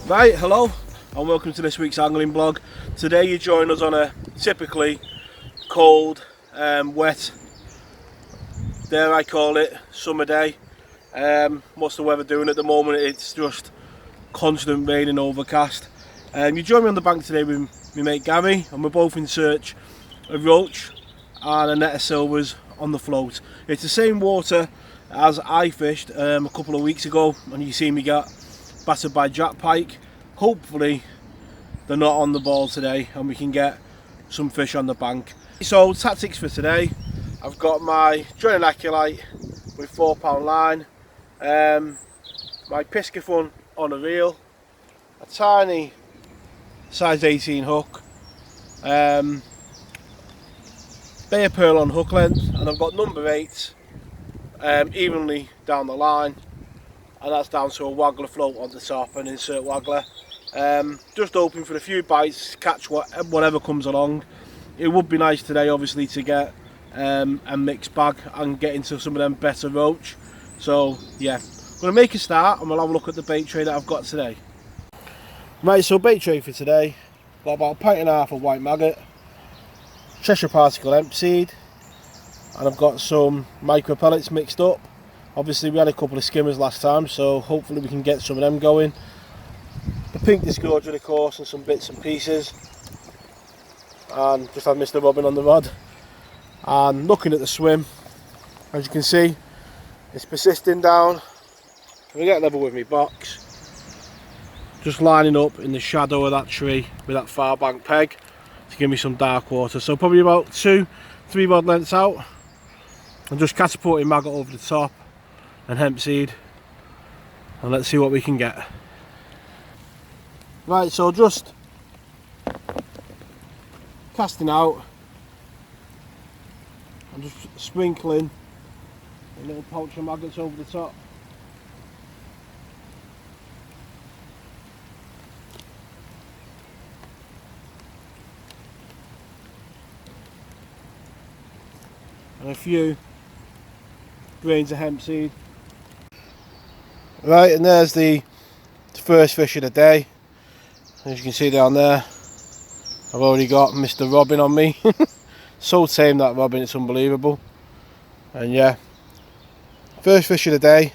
Right, hello and welcome to this week's angling blog. Today you join us on a typically cold, wet, dare I call it, summer day. What's the weather doing at the moment? It's just constant rain and overcast. You join me on the bank today with my mate Gary, and we're both in search of roach and a net of silvers on the float. It's the same water as I fished a couple of weeks ago, and you see me get battered by jack pike. Hopefully they're not on the ball today and we can get some fish on the bank. So tactics for today: I've got my joint aculite with 4-pound line, my piscifun on a reel, a tiny size 18 hook, bay of pearl on hook length, and I've got number 8 evenly down the line, and that's down to a waggler float on the top, an insert waggler. Just hoping for a few bites, catch whatever comes along. It would be nice today obviously to get a mixed bag and get into some of them better roach. So yeah, I'm going to make a start and we'll have a look at the bait tray that I've got today. Right, so bait tray for today, got about 1.5 pints of white maggot, Cheshire particle hemp seed, and I've got some micro pellets mixed up. Obviously we had a couple of skimmers last time, so hopefully we can get some of them going. The pink disgorger of course, and some bits and pieces, and just had Mr. Robin on the rod. And looking at the swim, as you can see, it's persisting down. I'm get level with my box, just lining up in the shadow of that tree with that far bank peg to give me some dark water. So probably about 2-3 rod lengths out, and just catapulting maggot over the top and hemp seed, and let's see what we can get. Right, so just casting out and just sprinkling a little pouch of maggots over the top. And a few grains of hemp seed. Right, and there's the first fish of the day. As you can see down there, I've already got Mr. Robin on me. So tame, that Robin, it's unbelievable. And yeah, first fish of the day.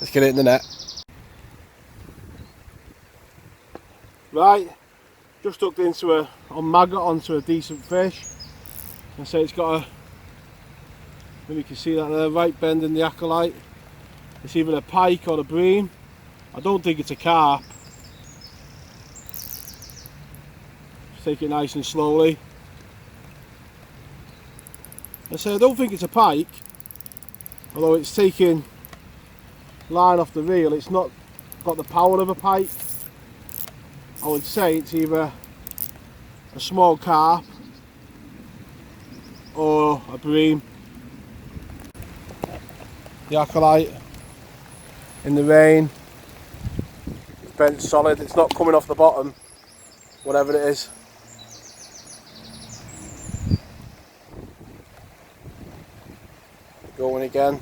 Let's get it in the net. Right, just hooked into a maggot onto a decent fish. And so it's got a, maybe you can see that there, right bend in the acolyte. It's either a pike or a bream. I don't think it's a carp. Just take it nice and slowly. And so I don't think it's a pike, although it's taking line off the reel. It's not got the power of a pike. I would say it's either a small carp or a bream. The acolyte in the rain, bent solid. It's not coming off the bottom, whatever it is. Going again.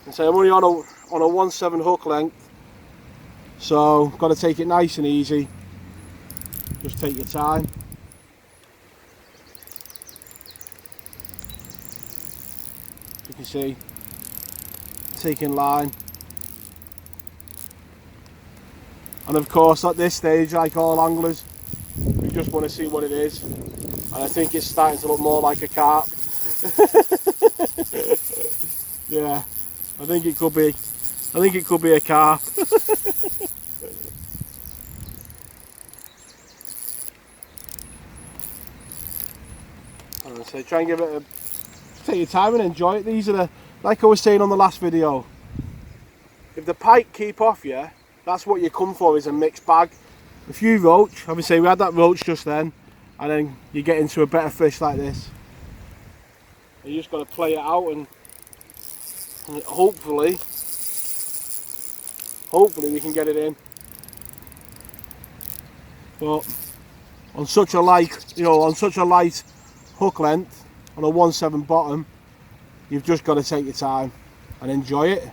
And so I'm only on a 1/7 hook length, so got to take it nice and easy. Just take your time. You can see, taking line. And of course at this stage, like all anglers, we just want to see what it is. And I think it's starting to look more like a carp. Yeah, I think it could be a carp. So try and give it take your time and enjoy it. These are the, like I was saying on the last video, if the pike keep off you, that's what you come for, is a mixed bag. A few roach, obviously we had that roach just then, and then you get into a better fish like this. You just got to play it out and hopefully we can get it in. But on such a light, on such a light hook length, on a 1/7 bottom, You've just got to take your time and enjoy it.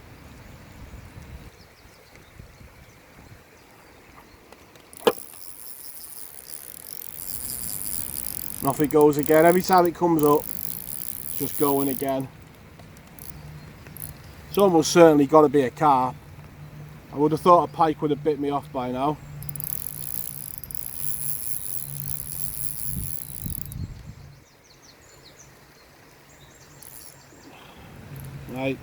And off it goes again. Every time it comes up, it's just going again. It's almost certainly got to be a carp. I would have thought a pike would have bit me off by now. Right,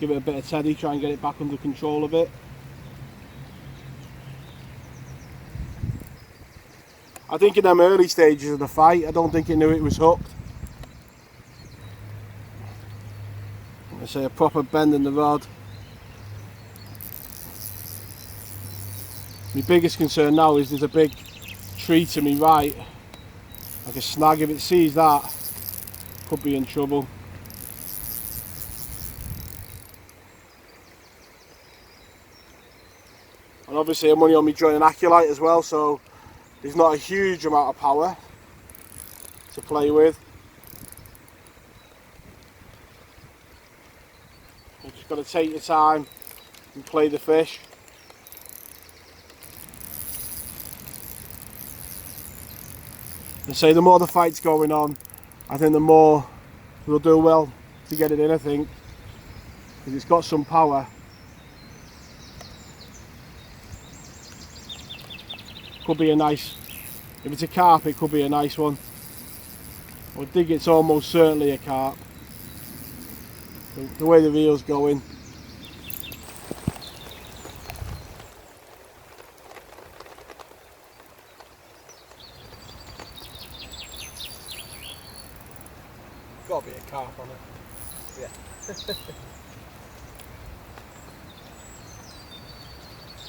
give it a bit of teddy, try and get it back under control a bit. I think in them early stages of the fight, I don't think it knew it was hooked. I say a proper bend in the rod. My biggest concern now is there's a big tree to me right, like a snag. If it sees that, could be in trouble. And obviously I'm only on my joint and aculite as well, so there's not a huge amount of power to play with. You've just got to take your time and play the fish. And say the more the fight's going on, I think the more we'll do well to get it in, I think, because it's got some power. Could be a nice, if it's a carp, it could be a nice one. I would think it's almost certainly a carp, the way the reel's going. Got to be a carp on it. Yeah.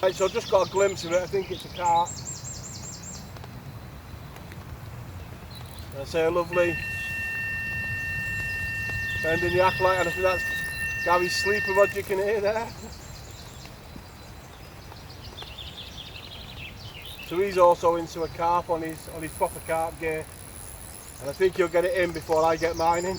Right, so I've just got a glimpse of it. I think it's a carp. I say a lovely bend in the acolyte, and I think that's Gary's sleeper rod you can hear there. So he's also into a carp on his proper carp gear, and I think he'll get it in before I get mine in.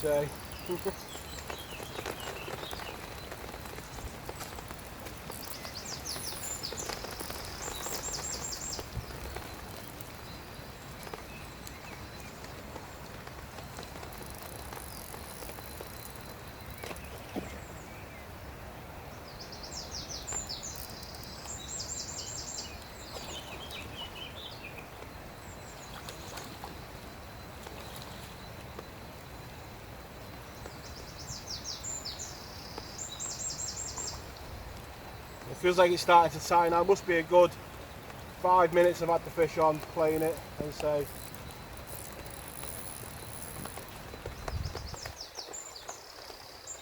Say. It feels like it's starting to tie now. Must be a good 5 minutes I've had the fish on, playing it, and say.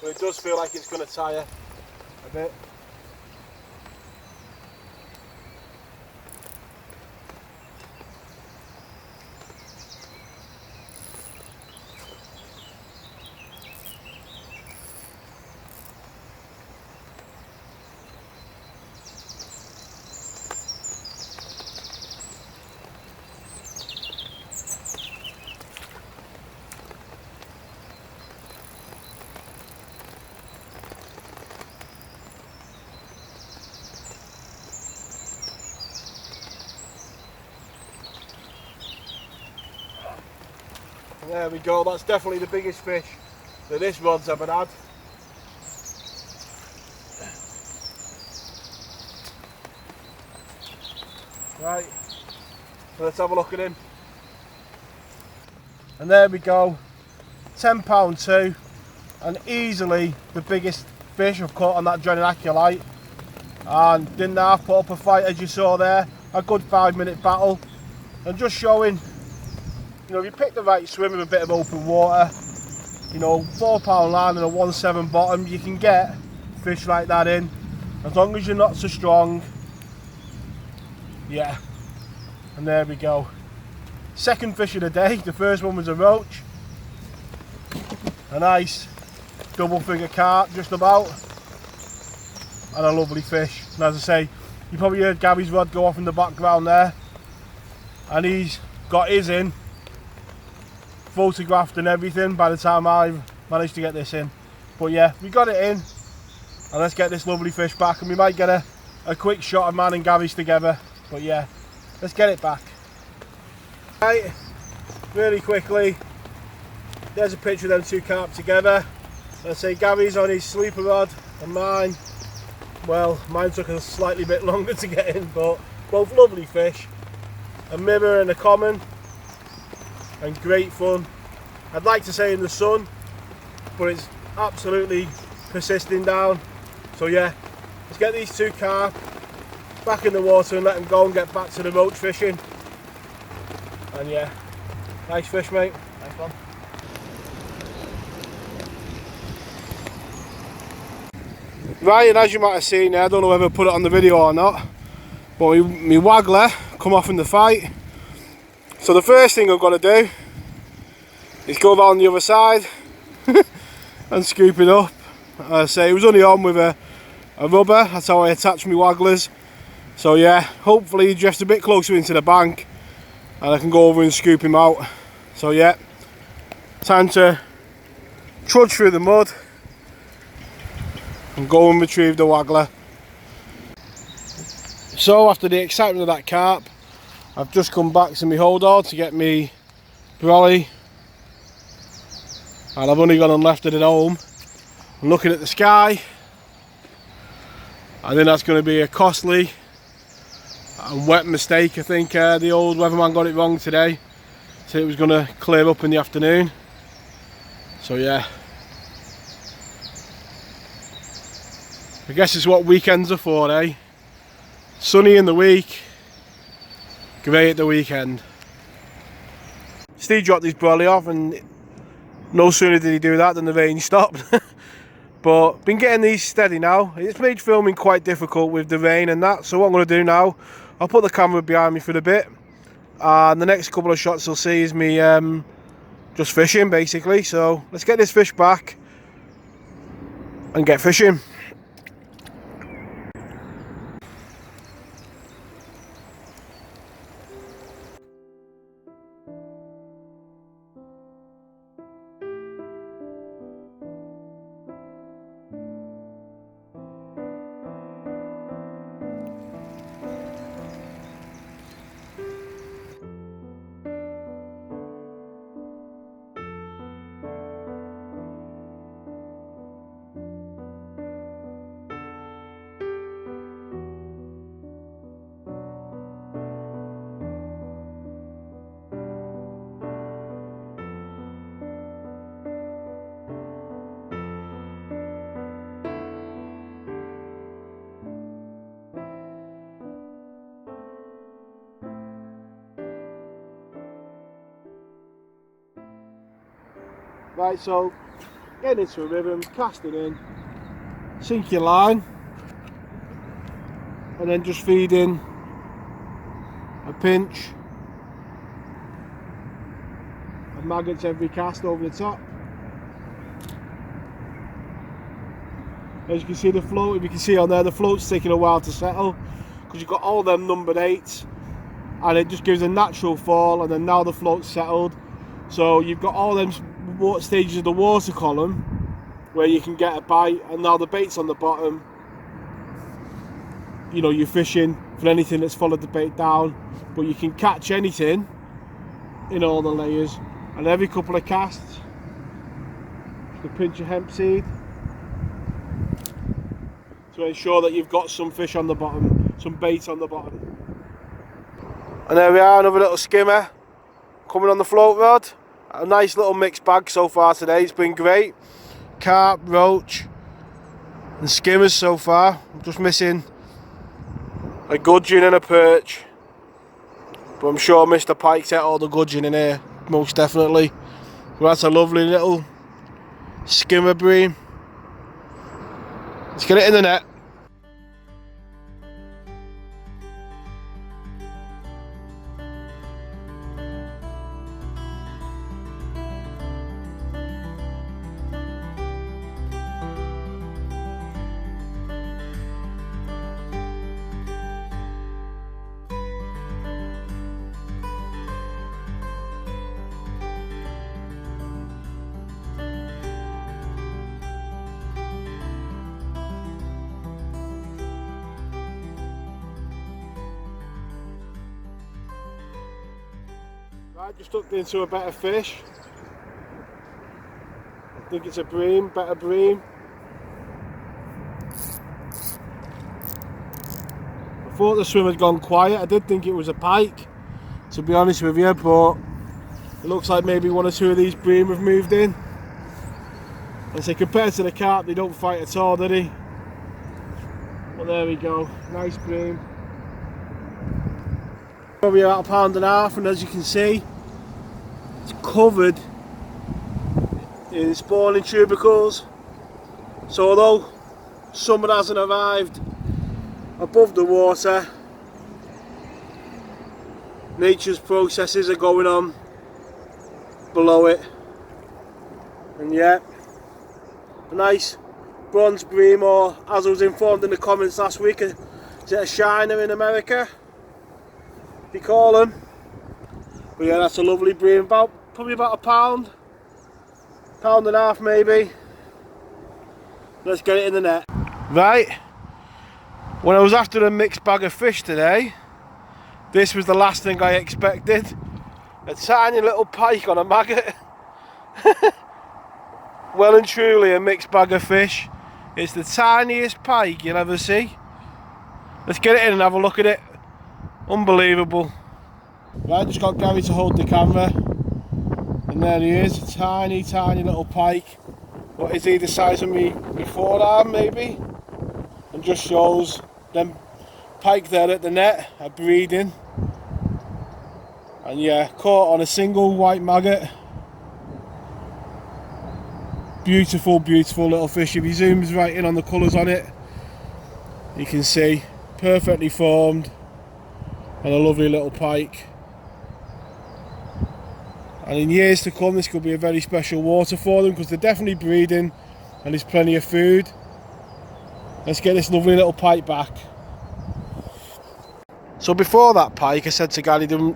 But it does feel like it's going to tire a bit. There we go, that's definitely the biggest fish that this rod's ever had. Right, so let's have a look at him. And there we go, £10 too, and easily the biggest fish I've caught on that Drennan Aculite. And didn't half put up a fight, as you saw there, a good 5-minute battle, and just showing, you know, if you pick the right swim with a bit of open water, you know, £4 line and a 1/7 bottom, you can get fish like that in, as long as you're not so strong. Yeah, and there we go. Second fish of the day. The first one was a roach, a nice double figure carp just about, and a lovely fish. And as I say, you probably heard Gary's rod go off in the background there, and he's got his in, photographed and everything by the time I've managed to get this in. But yeah, we got it in, and let's get this lovely fish back, and we might get a quick shot of mine and Gary's together. But yeah, let's get it back. Right, really quickly, there's a picture of them two carp together. Let's say Gary's on his sleeper rod, and mine, well, mine took a slightly bit longer to get in, but both lovely fish. A mirror and a common, and great fun. I'd like to say in the sun, but it's absolutely persisting down. So yeah, let's get these two carp back in the water and let them go and get back to the roach fishing. And yeah, nice fish, mate. Nice one. Right, and as you might have seen there, I don't know whether I put it on the video or not, but my waggler come off in the fight. So the first thing I've got to do is go around the other side and scoop it up. As I say, it was only on with a rubber, that's how I attach my wagglers. So yeah, hopefully he drifts a bit closer into the bank and I can go over and scoop him out. So yeah, time to trudge through the mud and go and retrieve the waggler. So after the excitement of that carp, I've just come back to my hold on to get me brolly, and I've only gone and left it at home. I'm looking at the sky. I think that's going to be a costly and wet mistake. I think the old weatherman got it wrong today. Said it was going to clear up in the afternoon. So yeah, I guess it's what weekends are for, eh? Sunny in the week, grey at the weekend. Steve dropped his brolly off, and no sooner did he do that than the rain stopped. But been getting these steady now. It's made filming quite difficult with the rain and that, so what I'm going to do now, I'll put the camera behind me for a bit, and the next couple of shots you'll see is me just fishing basically. So let's get this fish back and get fishing. Right, so get into a rhythm, cast it in, sink your line, and then just feed in a pinch of maggots every cast over the top. As you can see the float, if you can see on there, the float's taking a while to settle because you've got all them numbered 8s, and it just gives a natural fall, and then now the float's settled. So you've got all them stages of the water column where you can get a bite, and now the bait's on the bottom. You know, you're fishing for anything that's followed the bait down, but you can catch anything in all the layers. And every couple of casts, just a pinch of hemp seed to ensure that you've got some fish on the bottom, some bait on the bottom. And there we are, another little skimmer coming on the float rod. A nice little mixed bag so far today. It's been great. Carp, roach and skimmers so far. I'm just missing a gudgeon and a perch, but I'm sure Mr. Pike's ate all the gudgeon in here, most definitely. Well, that's a lovely little skimmer bream. Let's get it in the net. Right, just hooked into a better fish. I think it's a bream, better bream. I thought the swim had gone quiet. I did think it was a pike, to be honest with you, but it looks like maybe one or two of these bream have moved in. And so compared to the carp, they don't fight at all, do they? But there we go, nice bream. Probably about £1.5 and as you can see, it's covered in spawning tubercles. So although summer hasn't arrived above the water, nature's processes are going on below it. And yeah, a nice bronze bream, or as I was informed in the comments last week, is it a shiner in America? They call them. But yeah, that's a lovely bream, probably about £1.5 maybe. Let's get it in the net. Right, when I was after a mixed bag of fish today, this was the last thing I expected. A tiny little pike on a maggot. Well and truly a mixed bag of fish. It's the tiniest pike you'll ever see. Let's get it in and have a look at it. Unbelievable. Right, just got Gary to hold the camera, and there he is, a tiny little pike. What is he, the size of me forearm maybe? And just shows them pike there at the net are breeding. And yeah, caught on a single white maggot. Beautiful little fish. If he zooms right in on the colours on it, you can see perfectly formed and a lovely little pike. And in years to come, this could be a very special water for them because they're definitely breeding and there's plenty of food. Let's get this lovely little pike back. So before that pike, I said to Gary there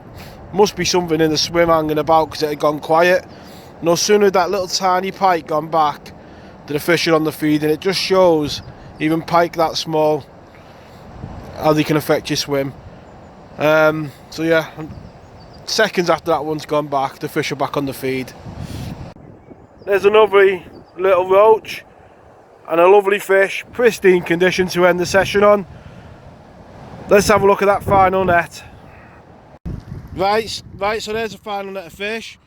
must be something in the swim hanging about because it had gone quiet. No sooner had that little tiny pike gone back to the fish are on the feed, and it just shows, even pike that small, how they can affect your swim. So yeah, seconds after that one's gone back, the fish are back on the feed. There's another little roach and a lovely fish, pristine condition to end the session on. Let's have a look at that final net. Right, so there's the final net of fish.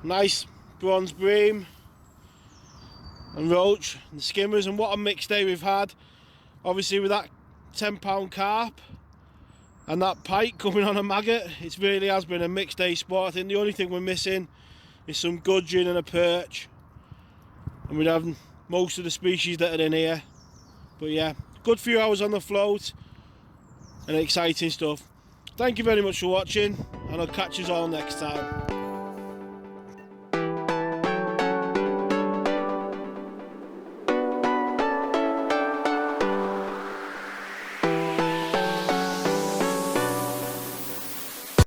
Nice bronze bream and roach and skimmers, and what a mixed day we've had. Obviously with that £10 carp and that pike coming on a maggot, it really has been a mixed day sport. I think the only thing we're missing is some gudgeon and a perch, and we'd have most of the species that are in here. But yeah, good few hours on the float and exciting stuff. Thank you very much for watching, and I'll catch you all next time.